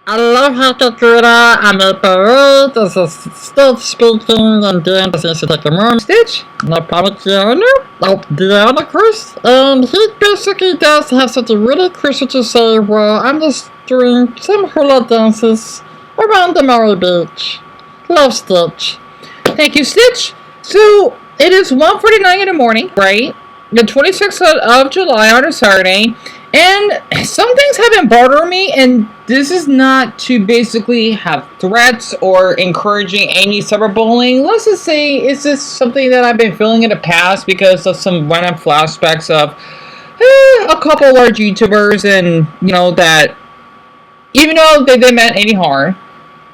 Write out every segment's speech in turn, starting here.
I love how Kakura, I'm a parade, this is still speaking, and Deon doesn't need to take a moment. Stitch, no problem with Deon, Deon, of course, and he basically does have something really crucial to say, well, I'm just doing some hula dances around the Murray Beach. Love Stitch. Thank you, Stitch. So, it is 1:49 in the morning, right? The 26th of July on a Saturday, and some things have been bothering me, and this is not to basically have threats or encouraging any cyberbullying. Let's just say it's just something that I've been feeling in the past because of some random flashbacks of a couple large YouTubers, and that even though they didn't mean any harm,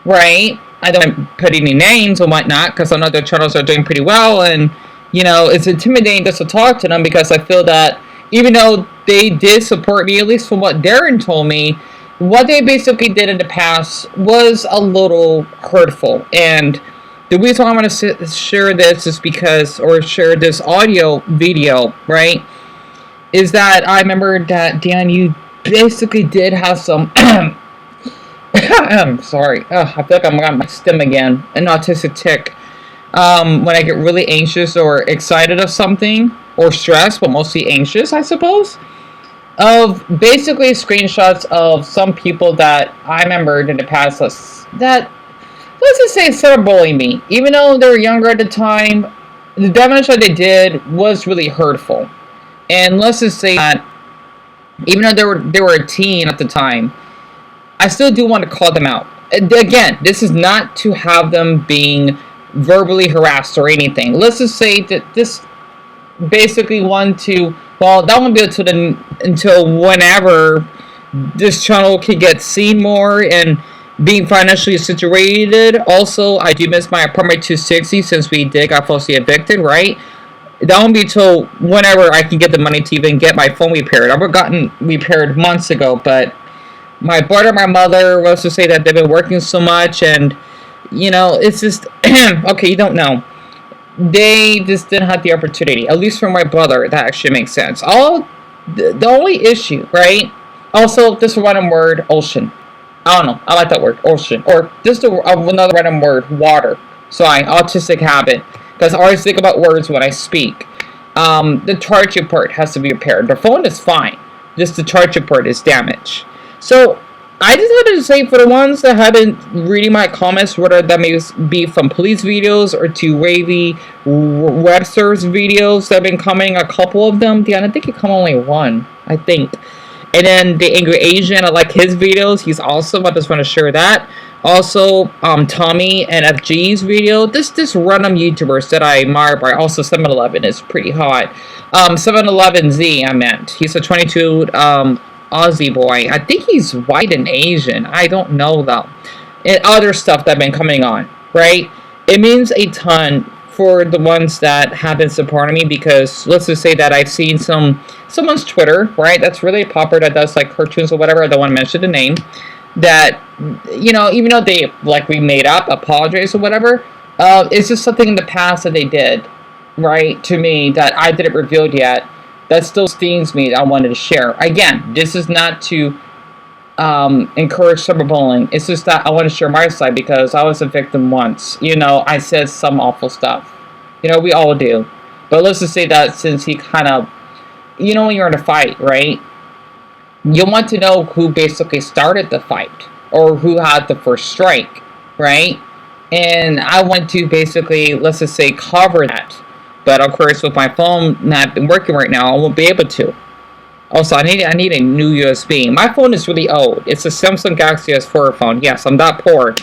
right? I don't put any names and whatnot because I know their channels are doing pretty well, and it's intimidating just to talk to them because I feel that even though they did support me, at least from what Darren told me, what they basically did in the past was a little hurtful. And the reason I want to share this is because, or share this audio video, right, is that I remember that, Dan, you basically did have some I'm sorry. I feel like I'm on my stem again. An autistic tick. When I get really anxious or excited of something, or stressed, but mostly anxious, I suppose, of basically screenshots of some people that I remembered in the past let's just say cyberbullying me. Even though they were younger at the time, the damage that they did was really hurtful. And let's just say that even though they were a teen at the time, I still do want to call them out. Again, this is not to have them being verbally harassed or anything. Let's just say that this basically that won't be until whenever this channel can get seen more and being financially situated. Also, I do miss my apartment 260 since we got falsely evicted, right? That won't be until whenever I can get the money to even get my phone repaired. I've gotten repaired months ago, but my brother, my mother, was to say that they've been working so much, and it's just okay. You don't know. They just didn't have the opportunity. At least for my brother, that actually makes sense. The only issue, right? Also, this random word, ocean. I don't know. I like that word, ocean, or just another random word, water. Sorry, autistic habit, because I always think about words when I speak. The charger port has to be repaired. The phone is fine. Just the charger port is damaged. So, I just had to say, for the ones that have been reading my comments, whether that may be from police videos or to Wavy Webster's videos that have been coming, a couple of them. I think you come only one, I think. And then the Angry Asian, I like his videos. He's awesome. I just want to share that. Also, Tommy and FG's video. This random YouTubers that I admire, but also 7-Eleven is pretty hot. 7-Eleven-Z, I meant. He's a 22 Aussie boy. I think he's white and Asian. I don't know though. And other stuff that have been coming on, right? It means a ton for the ones that have been supporting me, because let's just say that I've seen someone's Twitter, right? That's really popular, that does like cartoons or whatever. I don't want to mention the name. That even though they we made up, apologize or whatever, it's just something in the past that they did, right, to me that I didn't reveal yet. That still stings me that I wanted to share. Again, this is not to encourage cyberbullying. It's just that I want to share my side because I was a victim once. I said some awful stuff. We all do. But let's just say that since he kind of, when you're in a fight, right? You want to know who basically started the fight or who had the first strike, right? And I want to basically, let's just say, cover that. But of course, with my phone not working right now, I won't be able to. Also, I need a new USB. My phone is really old. It's a Samsung Galaxy S4 phone. Yes, I'm that poor.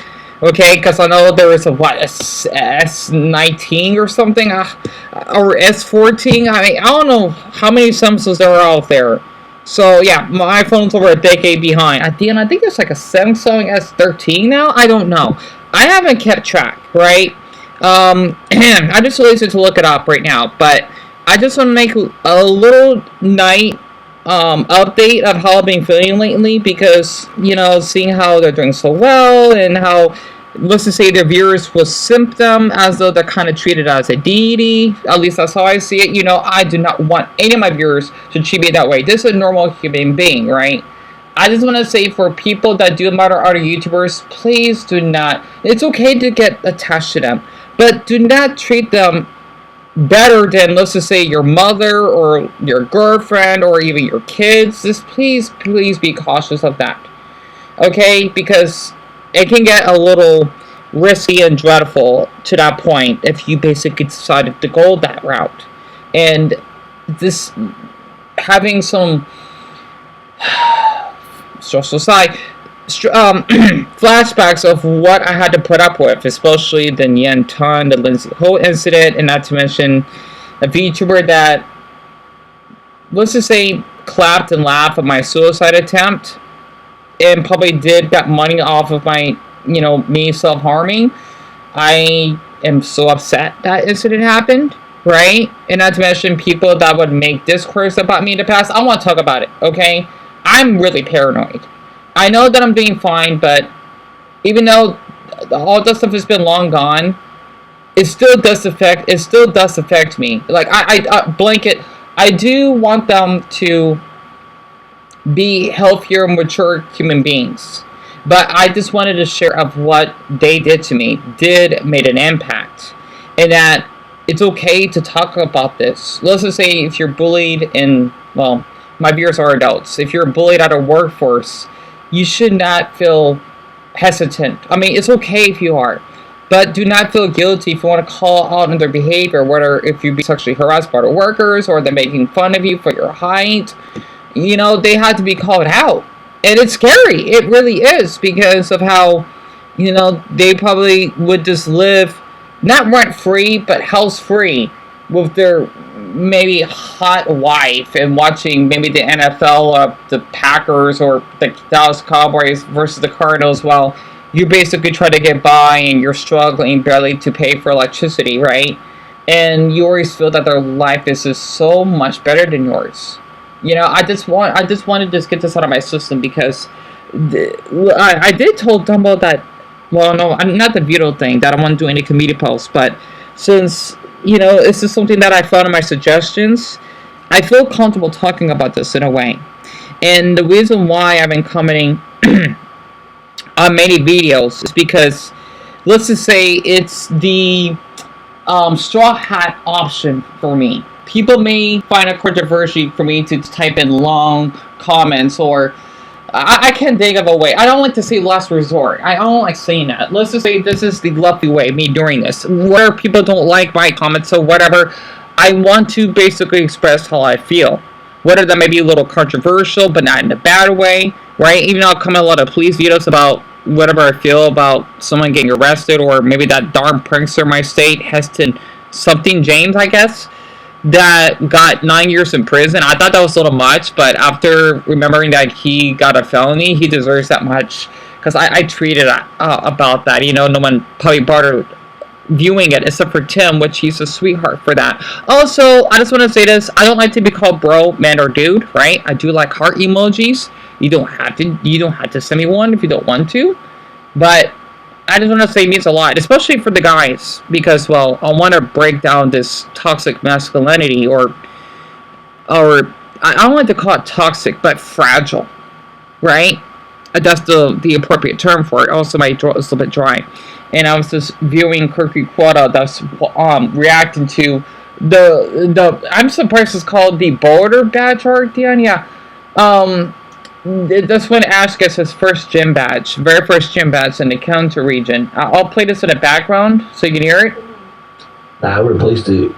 Okay, because I know there is a S19 or something, or S14. I don't know how many Samsungs there are out there. So yeah, my phone's over a decade behind. I think there's like a Samsung S13 now. I don't know. I haven't kept track, right? I just lazy to look it up right now, but I just want to make a little night update of how I've been feeling lately, because seeing how they're doing so well and how, let's just say, their viewers will simp them as though they're kind of treated as a deity. At least that's how I see it. I do not want any of my viewers to treat me that way. This is a normal human being, right? I just want to say for people that do matter other YouTubers, please do not. It's okay to get attached to them, but do not treat them better than, let's just say, your mother or your girlfriend or even your kids. Just please be cautious of that. Okay? Because it can get a little risky and dreadful to that point if you basically decided to go that route. And this having some social side flashbacks of what I had to put up with, especially the Yen Tun, the Lindsay Ho incident, and not to mention a VTuber that, let's just say, clapped and laughed at my suicide attempt and probably did got money off of my, me self-harming. I am so upset that incident happened, right? And not to mention people that would make discourse about me in the past. I want to talk about it, okay? I'm really paranoid. I know that I'm doing fine, but even though all this stuff has been long gone, it still does affect me. Like I blanket. I do want them to be healthier, mature human beings, but I just wanted to share of what they did to me made an impact, and that it's okay to talk about this. Let's just say if you're bullied in, well, my viewers are adults. If you're bullied at a workforce, you should not feel hesitant. I mean, it's okay if you are, but do not feel guilty if you want to call out on their behavior, whether if you be sexually harassed by the workers or they're making fun of you for your height. They have to be called out. And it's scary. It really is, because of how, they probably would just live, not rent-free, but house-free with their maybe hot wife and watching maybe the NFL of the Packers or the Dallas Cowboys versus the Cardinals while you basically try to get by and you're struggling barely to pay for electricity, right? And you always feel that their life is just so much better than yours. I just wanted to get this out of my system, because I did told Dumbo that, well, no, not the veto thing, that I won't do any community posts, but since this is something that I found in my suggestions, I feel comfortable talking about this in a way. And the reason why I've been commenting on many videos is because, let's just say, it's the straw hat option for me. People may find it controversial for me to type in long comments, or I can't think of a way. I don't like to say last resort. I don't like saying that. Let's just say this is the lovely way, me doing this. Where people don't like my comments or whatever, I want to basically express how I feel. Whether that may be a little controversial, but not in a bad way, right? Even though I'll comment a lot of police videos about whatever I feel about someone getting arrested, or maybe that darn prankster in my state, Heston something James, I guess, that got 9 years in prison. I thought that was a little much, but after remembering that he got a felony, he deserves that much, because I tweeted about that. No one probably bothered viewing it except for Tim, which he's a sweetheart for that. Also, I just want to say this: I don't like to be called bro, man, or dude, right? I do like heart emojis. You don't have to send me one if you don't want to, but I just want to say it means a lot, especially for the guys, because, well, I want to break down this toxic masculinity, or I don't like to call it toxic, but fragile, right? That's the appropriate term for it. Also, my throat is a little bit dry, and I was just viewing Kirky Quota that's reacting to the I'm surprised it's called the border badge art, Deon. Yeah. That's when Ash gets his first gym badge, very first gym badge in the Kanto region. I'll play this in the background so you can hear it. Nah, I replaced it.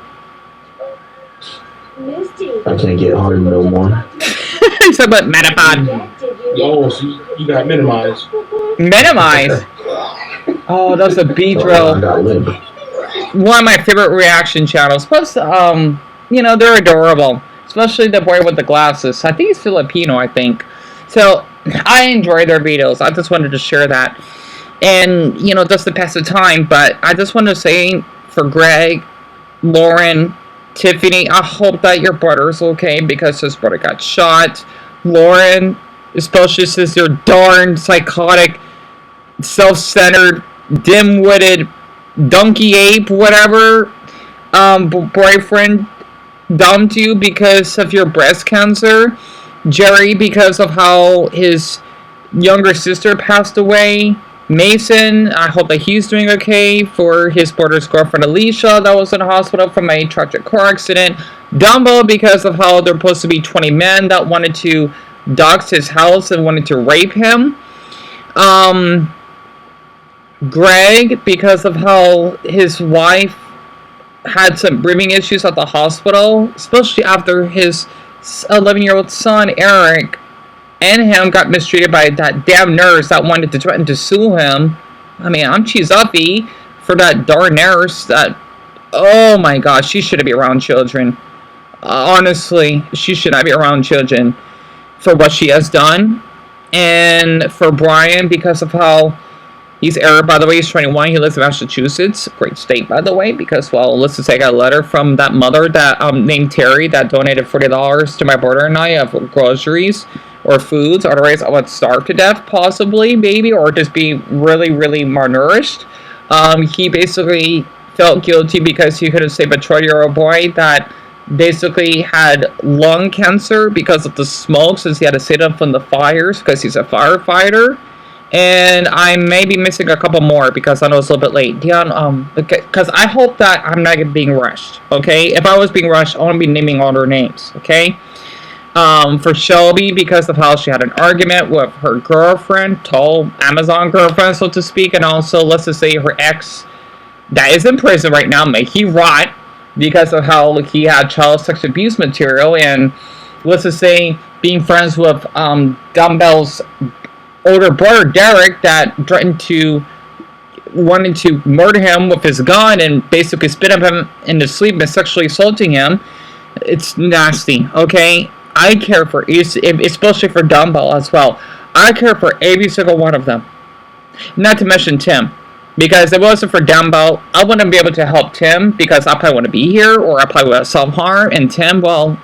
I can't get hard no more. It's about Metapod. Yo, so you got minimized. Minimize? Oh, that's a beat drill. One of my favorite reaction channels. Plus, they're adorable. Especially the boy with the glasses. I think he's Filipino, I think. So, I enjoy their videos. I just wanted to share that. And, just to pass the time. But I just want to say, for Greg, Lauren, Tiffany, I hope that your brother's okay, because his brother got shot. Lauren, especially since you're darn psychotic, self-centered, dim-witted, donkey ape, whatever, boyfriend dumped you because of your breast cancer. Jerry, because of how his younger sister passed away. Mason, I hope that he's doing okay. For his brother's girlfriend Alicia, that was in the hospital from a tragic car accident. Dumbo, because of how there were supposed to be 20 men that wanted to dox his house and wanted to rape him. Greg, because of how his wife had some breathing issues at the hospital, especially after his 11-year-old son, Eric, and him got mistreated by that damn nurse that wanted to threaten to sue him. I mean, I'm cheese uppy for that darn nurse that, oh my gosh, she shouldn't be around children. Honestly, she should not be around children for what she has done. And for Brian, because of how he's Arab, by the way, he's 21, he lives in Massachusetts, great state, by the way, because, well, let's just say I got a letter from that mother that named Terry that donated $40 to my brother and I of groceries or foods. Otherwise, I would starve to death, possibly, maybe, or just be really, really malnourished. He basically felt guilty because he couldn't save a 12-year-old boy that basically had lung cancer because of the smoke, since he had to save up from the fires because he's a firefighter. And I may be missing a couple more because I know it's a little bit late. Deon, because I hope that I'm not being rushed, okay? If I was being rushed, I want to be naming all their names, okay? For Shelby, because of how she had an argument with her girlfriend, tall Amazon girlfriend, so to speak, and also, let's just say, her ex that is in prison right now, may he rot, because of how he had child sex abuse material, and let's just say, being friends with Dumbbell's older brother, Derek, that wanted to murder him with his gun and basically spit up him in his sleep and sexually assaulting him. It's nasty, okay? I care for, especially for Dumbbell as well. I care for every single one of them. Not to mention Tim. Because if it wasn't for Dumbbell, I wouldn't be able to help Tim because I probably wouldn't be here, or I probably would have self-harm. And Tim, well,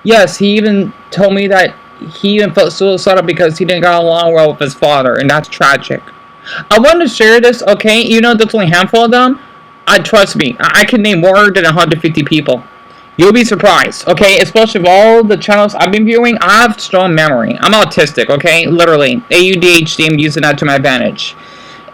yes, he even told me that he even felt suicidal because he didn't get along well with his father, and that's tragic. I wanted to share this, okay? You know, there's only a handful of them. Trust me, I can name more than 150 people. You'll be surprised, okay? Especially with all the channels I've been viewing, I have strong memory. I'm autistic, okay? Literally. ADHD, I'm using that to my advantage.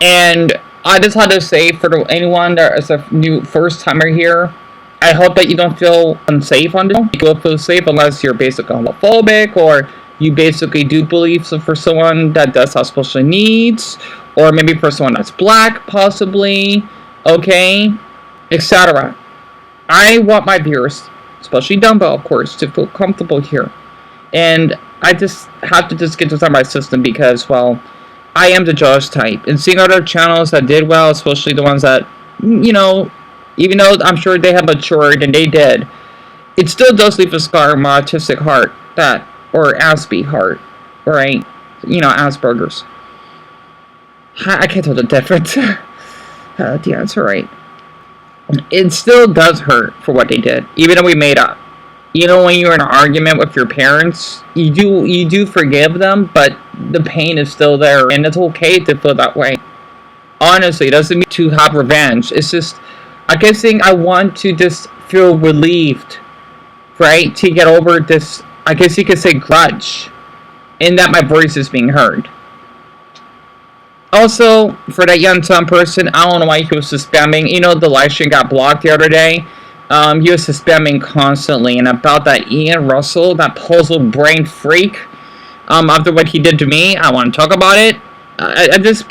And I just had to say, for anyone that is a new first-timer here, I hope that you don't feel unsafe on this. You will feel safe unless you're basically homophobic, or you basically do believe for someone that does have special needs, or maybe for someone that's black, possibly, okay, etc. I want my viewers, especially Dumbo, of course, to feel comfortable here. And I just have to just get this out of my system because, well, I am the judge type. And seeing other channels that did well, especially the ones that, you know, even though I'm sure they have matured, and they did, it still does leave a scar on my autistic heart, or Aspie heart, right? You know, Asperger's. I can't tell the difference. Yeah, it's alright. It still does hurt for what they did, even though we made up. You know, when you're in an argument with your parents, you do forgive them, but the pain is still there, and it's okay to feel that way. Honestly, it doesn't mean to have revenge. It's just, I guess I want to just feel relieved, right? To get over this, I guess you could say, grudge, in that my voice is being heard. Also, for that young son person, I don't know why he was spamming. You know, the live stream got blocked the other day. He was spamming constantly, and about that Ian Russell, that puzzle brain freak, after what he did to me, I want to talk about it. I just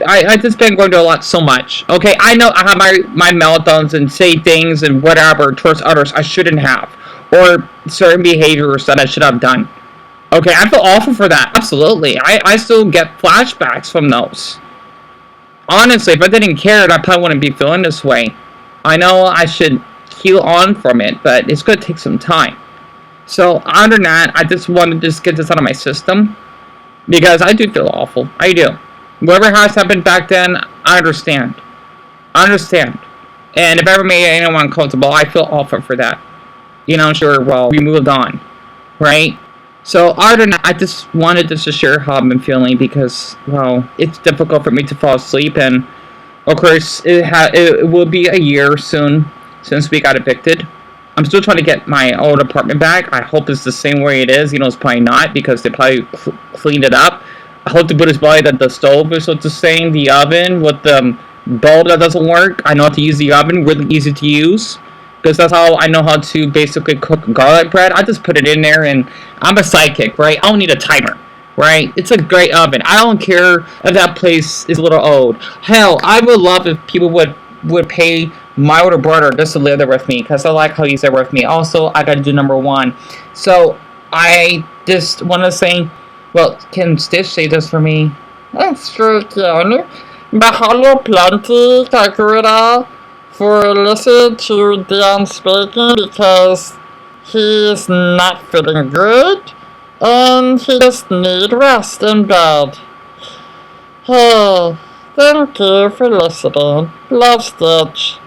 been going to a lot so much. Okay, I know I have my meltdowns and say things and whatever towards others I shouldn't have, or certain behaviors that I should have done. Okay, I feel awful for that. Absolutely, I still get flashbacks from those. Honestly, if I didn't care, I probably wouldn't be feeling this way. I know I should heal on from it, but it's going to take some time. So, other than that, I just wanted to just get this out of my system, because I do feel awful. I do. Whatever has happened back then, I understand. I understand. And if I ever made anyone uncomfortable, I feel awful for that. You know, sure, well, we moved on, right? So, other than that, I just wanted to share how I've been feeling, because, well, it's difficult for me to fall asleep, and, of course, it will be a year soon since we got evicted. I'm still trying to get my old apartment back. I hope it's the same way it is. You know, it's probably not because they probably cleaned it up. I hope to put his body that the stove is what's the same. The oven with the bulb that doesn't work. I know how to use the oven. Really easy to use. Because that's how I know how to basically cook garlic bread. I just put it in there and I'm a psychic, right? I don't need a timer, right? It's a great oven. I don't care if that place is a little old. Hell, I would love if people would pay my older brother just to live there with me because I like how he's there with me. Also, I got to do number one. So, I just want to say, well, can Stitch say this for me? Sure can. Mahalo plenty, Kakura, for listening to Deon speaking because he's not feeling good and he just need rest in bed. Oh, thank you for listening. Love, Stitch.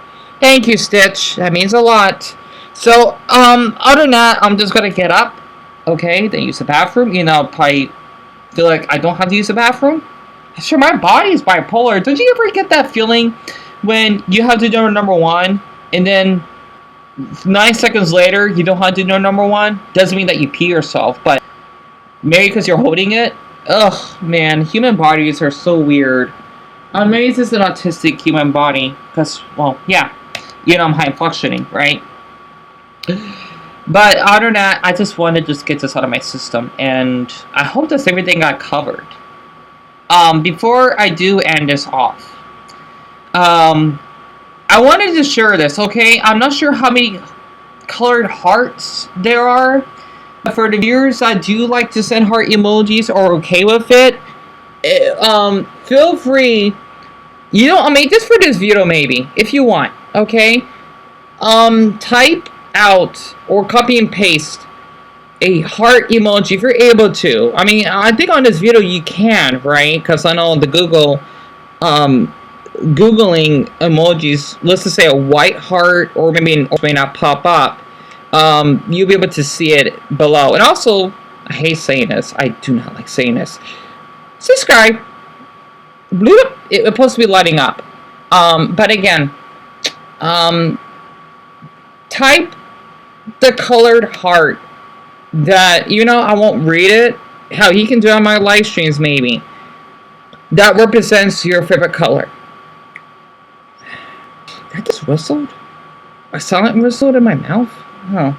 Thank you, Stitch. That means a lot. So, other than that, I'm just gonna get up, okay, then use the bathroom. You know, probably feel like I don't have to use the bathroom. Sure, my body is bipolar. Don't you ever get that feeling when you have to do number one, and then 9 seconds later, you don't have to do number one? Doesn't mean that you pee yourself, but maybe because you're holding it? Ugh, man, human bodies are so weird. Maybe this is an autistic human body, because, well, yeah, you know, I'm high functioning, right? But other than that, I just wanted to just get this out of my system, and I hope that everything got covered. Before I do end this off, I wanted to share this, okay? I'm not sure how many colored hearts there are, but for the viewers that do like to send heart emojis or okay with it, feel free. You know, I'll make this for this video maybe, if you want, okay? Type out or copy and paste a heart emoji if you're able to. I mean, I think on this video you can, right? Because I know the Google, Googling emojis, let's just say a white heart or maybe an may not pop up. You'll be able to see it below. And also, I hate saying this. I do not like saying this. Subscribe. Bloop. It's supposed to be lighting up. But again, type the colored heart that, you know, I won't read it. How he can do on my live streams maybe. That represents your favorite color. That just whistled? A silent whistled in my mouth? Oh.